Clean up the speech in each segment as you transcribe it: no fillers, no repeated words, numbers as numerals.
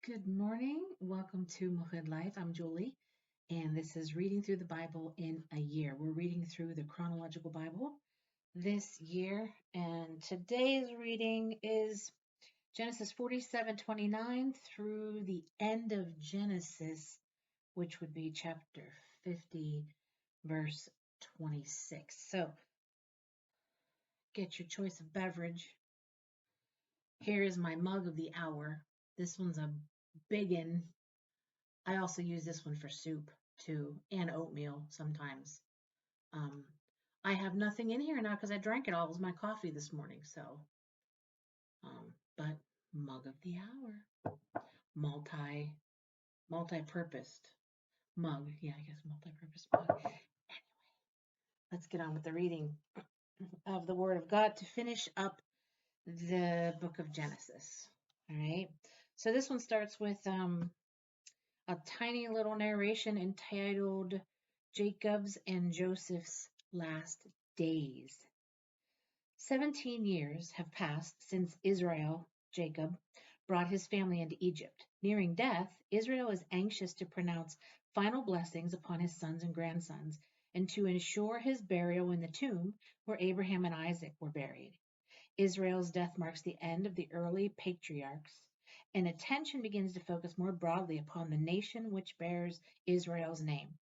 Good morning. Welcome to Muhammad Life. I'm Julie, and this is Reading Through the Bible in a Year. We're reading through the Chronological Bible this year, and today's reading is Genesis 47:29 through the end of Genesis, which would be chapter 50, verse 26. So get your choice of beverage. Here is my mug of the hour. This one's a big one. I also use this one for soup too, and oatmeal sometimes. Um, I have nothing in here now because I drank it all. It was my coffee this morning. But mug of the hour, multi-purposed mug. Yeah, I guess multi-purpose mug. Let's get on with the reading of the Word of God to finish up the book of Genesis. All right. So this one starts with a tiny little narration entitled Jacob's and Joseph's Last Days. 17 years have passed since Israel, Jacob, brought his family into Egypt. Nearing death, Israel is anxious to pronounce final blessings upon his sons and grandsons and to ensure his burial in the tomb where Abraham and Isaac were buried. Israel's death marks the end of the early patriarchs, and attention begins to focus more broadly upon the nation which bears Israel's name.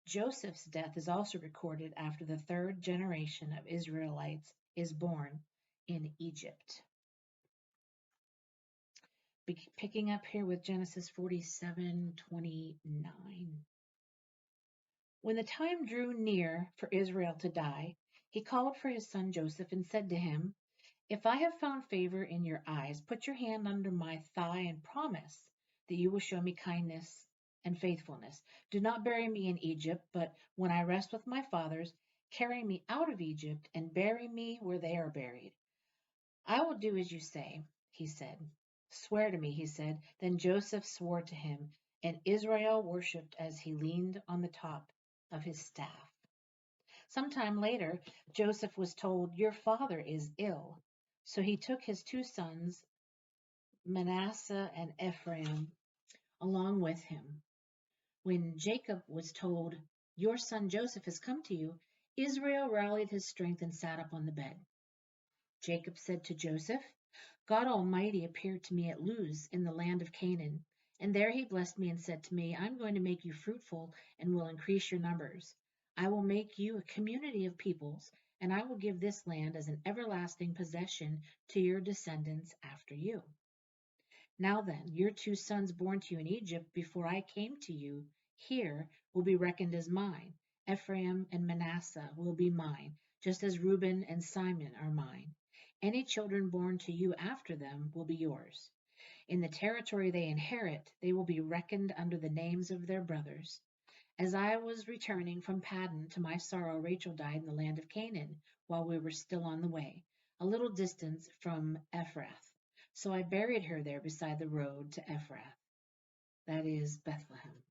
Joseph's death is also recorded after the third generation of Israelites is born in Egypt. Picking up here with Genesis 47:29. When the time drew near for Israel to die, he called for his son Joseph and said to him, "If I have found favor in your eyes, put your hand under my thigh and promise that you will show me kindness and faithfulness. Do not bury me in Egypt, but when I rest with my fathers, carry me out of Egypt and bury me where they are buried." "I will do as you say," he said. "Swear to me," he said. Then Joseph swore to him, and Israel worshipped as he leaned on the top of his staff. Sometime later, Joseph was told, "Your father is ill." So he took his two sons, Manasseh and Ephraim, along with him. When Jacob was told, "Your son Joseph has come to you," Israel rallied his strength and sat up on the bed. Jacob said to Joseph, "God Almighty appeared to me at Luz in the land of Canaan, and there he blessed me and said to me, 'I'm going to make you fruitful and will increase your numbers. I will make you a community of peoples, and I will give this land as an everlasting possession to your descendants after you.' Now then, your two sons born to you in Egypt before I came to you here will be reckoned as mine. Ephraim and Manasseh will be mine, just as Reuben and Simon are mine. Any children born to you after them will be yours. In the territory they inherit, they will be reckoned under the names of their brothers. As I was returning from Paddan, to my sorrow Rachel died in the land of Canaan while we were still on the way, a little distance from Ephrath. So I buried her there beside the road to Ephrath, that is Bethlehem.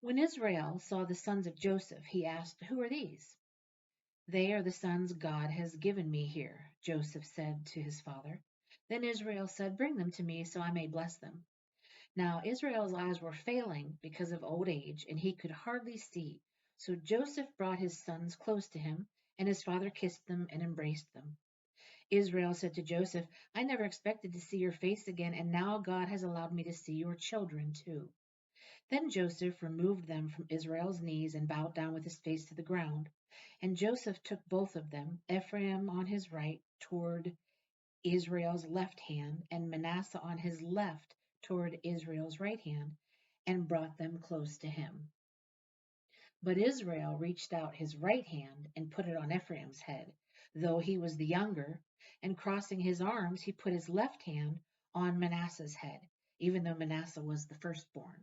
When Israel saw the sons of Joseph, he asked, 'Who are these?' 'They are the sons God has given me here,' Joseph said to his father. Then Israel said, 'Bring them to me so I may bless them.' Now Israel's eyes were failing because of old age, and he could hardly see. So Joseph brought his sons close to him, and his father kissed them and embraced them. Israel said to Joseph, 'I never expected to see your face again, and now God has allowed me to see your children too.' Then Joseph removed them from Israel's knees and bowed down with his face to the ground. And Joseph took both of them, Ephraim on his right toward Israel's left hand, and Manasseh on his left toward Israel's right hand, and brought them close to him. But Israel reached out his right hand and put it on Ephraim's head, though he was the younger, and crossing his arms, he put his left hand on Manasseh's head, even though Manasseh was the firstborn.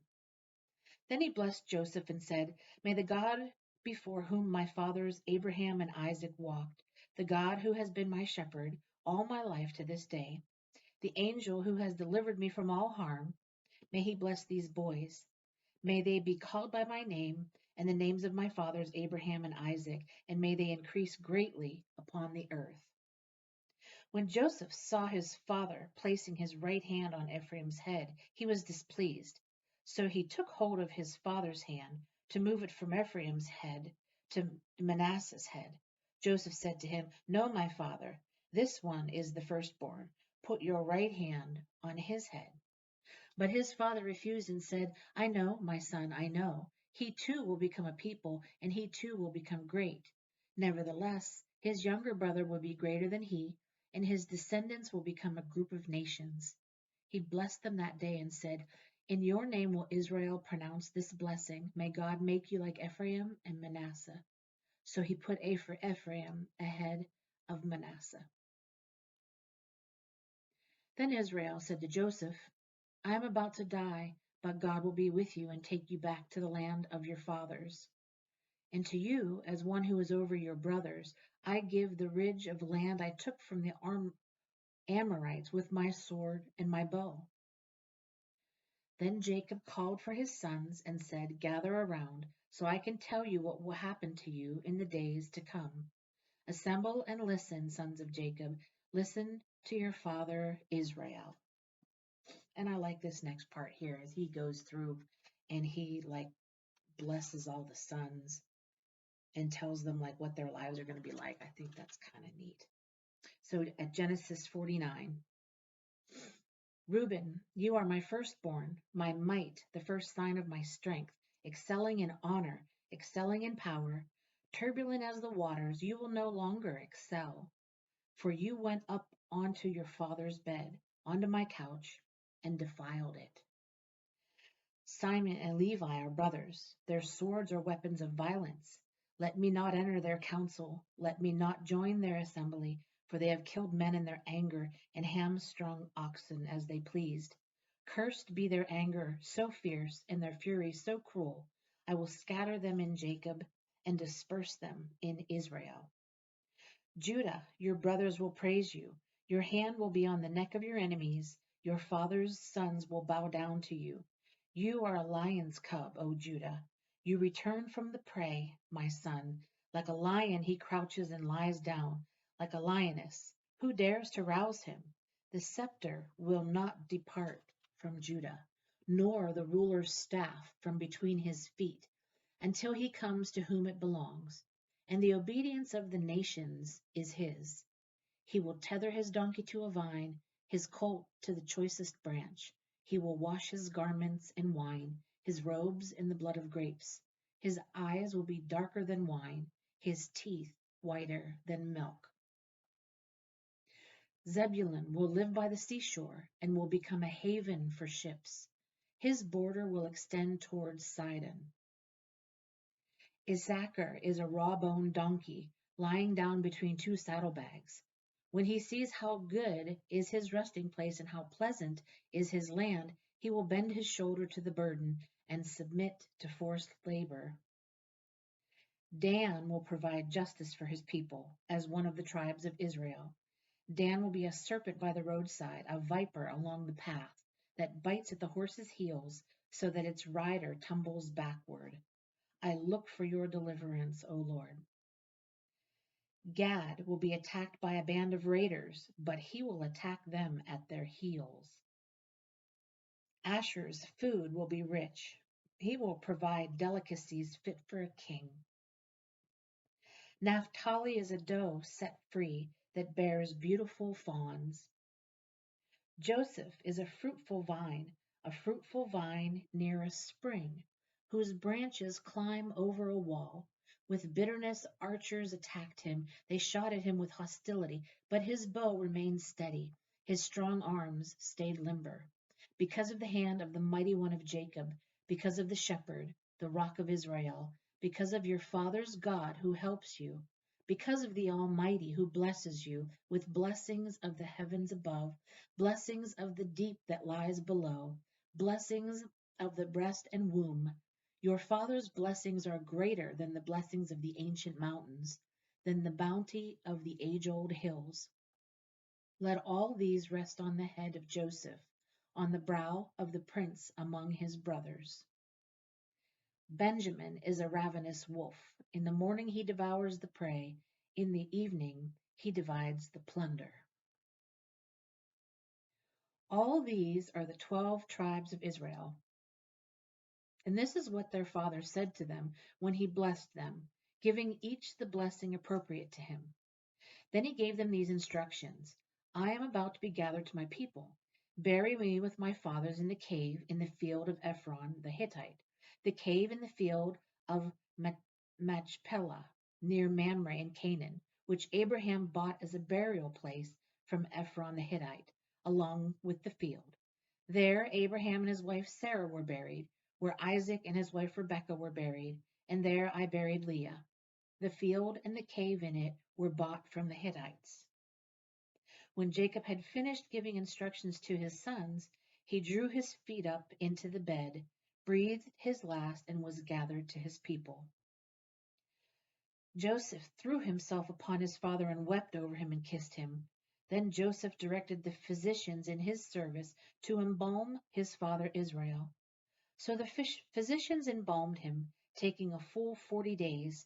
Then he blessed Joseph and said, 'May the God before whom my fathers Abraham and Isaac walked, the God who has been my shepherd all my life to this day, the angel who has delivered me from all harm, may he bless these boys. May they be called by my name and the names of my fathers Abraham and Isaac, and may they increase greatly upon the earth.' When Joseph saw his father placing his right hand on Ephraim's head, he was displeased. So he took hold of his father's hand to move it from Ephraim's head to Manasseh's head. Joseph said to him, "No, my father, this one is the firstborn. Put your right hand on his head." But his father refused and said, "I know, my son, I know. He too will become a people, and he too will become great. Nevertheless, his younger brother will be greater than he, and his descendants will become a group of nations." He blessed them that day and said, "In your name will Israel pronounce this blessing. May God make you like Ephraim and Manasseh." So he put Ephraim ahead of Manasseh. Then Israel said to Joseph, "I am about to die, but God will be with you and take you back to the land of your fathers. And to you, as one who is over your brothers, I give the ridge of land I took from the Amorites with my sword and my bow." Then Jacob called for his sons and said, "Gather around, so I can tell you what will happen to you in the days to come. Assemble and listen, sons of Jacob. Listen to your father Israel." And I like this next part here as he goes through and he like blesses all the sons and tells them like what their lives are going to be like. I think that's kind of neat. So at Genesis 49, "Reuben, you are my firstborn, my might, the first sign of my strength, excelling in honor, excelling in power. Turbulent as the waters, you will no longer excel, for you went up onto your father's bed, onto my couch, and defiled it. Simon and Levi are brothers. Their swords are weapons of violence. Let me not enter their council. Let me not join their assembly, for they have killed men in their anger and hamstrung oxen as they pleased. Cursed be their anger so fierce and their fury so cruel. I will scatter them in Jacob and disperse them in Israel. Judah, your brothers will praise you. Your hand will be on the neck of your enemies. Your father's sons will bow down to you. You are a lion's cub, O Judah. You return from the prey, my son. Like a lion, he crouches and lies down. Like a lioness, who dares to rouse him? The scepter will not depart from Judah, nor the ruler's staff from between his feet, until he comes to whom it belongs, and the obedience of the nations is his. He will tether his donkey to a vine, his colt to the choicest branch. He will wash his garments in wine, his robes in the blood of grapes. His eyes will be darker than wine, his teeth whiter than milk. Zebulun will live by the seashore and will become a haven for ships. His border will extend towards Sidon. Issachar is a raw-boned donkey, lying down between two saddlebags. When he sees how good is his resting place and how pleasant is his land, he will bend his shoulder to the burden and submit to forced labor. Dan will provide justice for his people as one of the tribes of Israel. Dan will be a serpent by the roadside, a viper along the path that bites at the horse's heels so that its rider tumbles backward. I look for your deliverance, O Lord. Gad will be attacked by a band of raiders, but he will attack them at their heels. Asher's food will be rich. He will provide delicacies fit for a king. Naphtali is a doe set free that bears beautiful fawns. Joseph is a fruitful vine near a spring, whose branches climb over a wall. With bitterness archers attacked him, they shot at him with hostility, but his bow remained steady, his strong arms stayed limber. Because of the hand of the mighty one of Jacob, because of the shepherd, the rock of Israel, because of your father's God who helps you, because of the Almighty who blesses you with blessings of the heavens above, blessings of the deep that lies below, blessings of the breast and womb. Your father's blessings are greater than the blessings of the ancient mountains, than the bounty of the age-old hills. Let all these rest on the head of Joseph, on the brow of the prince among his brothers. Benjamin is a ravenous wolf. In the morning he devours the prey. In the evening he divides the plunder. All these are the 12 tribes of Israel. And this is what their father said to them when he blessed them, giving each the blessing appropriate to him. Then he gave them these instructions: I am about to be gathered to my people. Bury me with my fathers in the cave in the field of Ephron the Hittite, the cave in the field of Machpelah, near Mamre in Canaan, which Abraham bought as a burial place from Ephron the Hittite, along with the field. There Abraham and his wife Sarah were buried, where Isaac and his wife Rebekah were buried, and there I buried Leah. The field and the cave in it were bought from the Hittites. When Jacob had finished giving instructions to his sons, he drew his feet up into the bed, breathed his last, and was gathered to his people. Joseph threw himself upon his father and wept over him and kissed him. Then Joseph directed the physicians in his service to embalm his father Israel. So the physicians embalmed him, taking a full 40 days,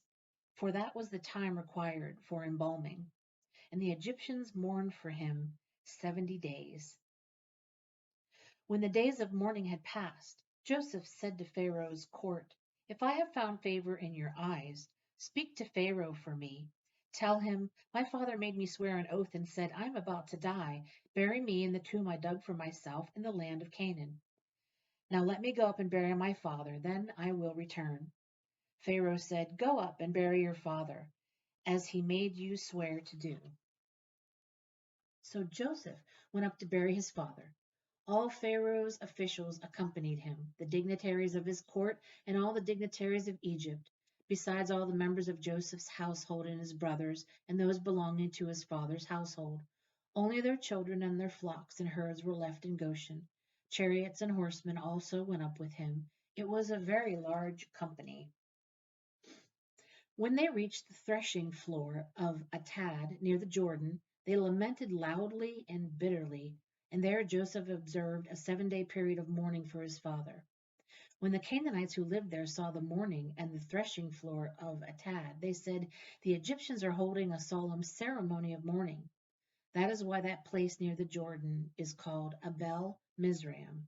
for that was the time required for embalming. And the Egyptians mourned for him 70 days. When the days of mourning had passed, Joseph said to Pharaoh's court, If I have found favor in your eyes, speak to Pharaoh for me. Tell him, My father made me swear an oath and said, I am about to die. Bury me in the tomb I dug for myself in the land of Canaan. Now let me go up and bury my father, then I will return. Pharaoh said, Go up and bury your father, as he made you swear to do. So Joseph went up to bury his father. All Pharaoh's officials accompanied him, the dignitaries of his court and all the dignitaries of Egypt, besides all the members of Joseph's household and his brothers and those belonging to his father's household. Only their children and their flocks and herds were left in Goshen. Chariots and horsemen also went up with him. It was a very large company. When they reached the threshing floor of Atad near the Jordan, they lamented loudly and bitterly, and there Joseph observed a 7-day period of mourning for his father. When the Canaanites who lived there saw the mourning and the threshing floor of Atad, they said, The Egyptians are holding a solemn ceremony of mourning. That is why that place near the Jordan is called Abel Mizraim.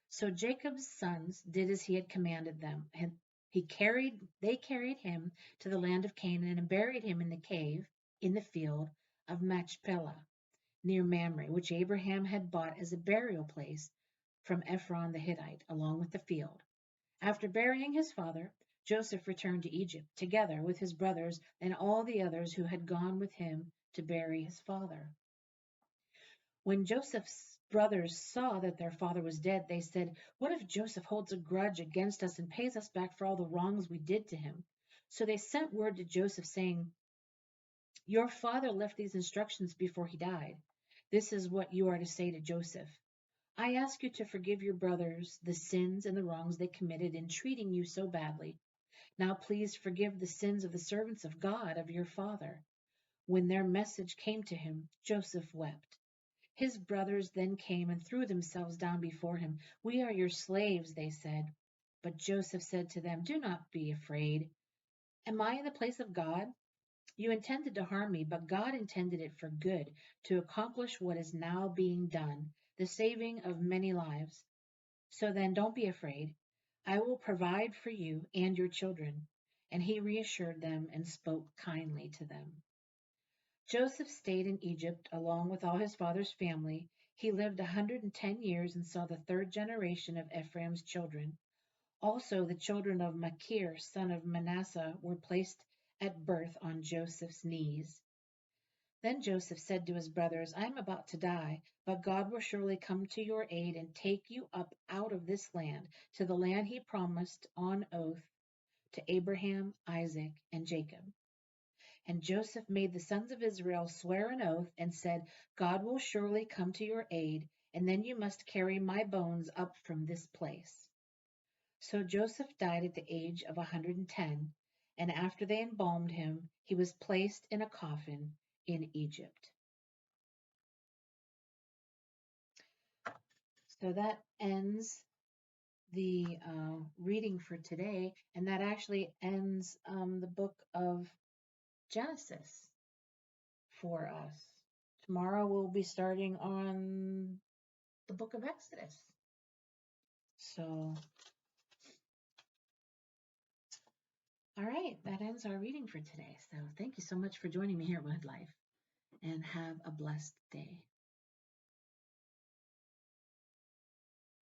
So Jacob's sons did as he had commanded them, and they carried him to the land of Canaan and buried him in the cave in the field of Machpelah near Mamre, which Abraham had bought as a burial place from Ephron the Hittite, along with the field. After burying his father, Joseph returned to Egypt, together with his brothers and all the others who had gone with him to bury his father. When Joseph's brothers saw that their father was dead, they said, What if Joseph holds a grudge against us and pays us back for all the wrongs we did to him? So they sent word to Joseph saying, Your father left these instructions before he died. This is what you are to say to Joseph. I ask you to forgive your brothers the sins and the wrongs they committed in treating you so badly. Now please forgive the sins of the servants of God, of your father. When their message came to him, Joseph wept. His brothers then came and threw themselves down before him. We are your slaves, they said. But Joseph said to them, Do not be afraid. Am I in the place of God? You intended to harm me, but God intended it for good, to accomplish what is now being done, the saving of many lives. So then don't be afraid. I will provide for you and your children. And he reassured them and spoke kindly to them. Joseph stayed in Egypt along with all his father's family. He lived 110 years and saw the third generation of Ephraim's children. Also, the children of Machir, son of Manasseh, were placed at birth on Joseph's knees. Then Joseph said to his brothers, I am about to die, but God will surely come to your aid and take you up out of this land to the land he promised on oath to Abraham, Isaac, and Jacob. And Joseph made the sons of Israel swear an oath and said, God will surely come to your aid, and then you must carry my bones up from this place. So Joseph died at the age of 110, and after they embalmed him, he was placed in a coffin in Egypt. So that ends the reading for today, and that actually ends the book of Genesis for us. Tomorrow we'll be starting on book of Exodus. So, all right, that ends our reading for today. So thank you so much for joining me here at Wood Life, and have a blessed day.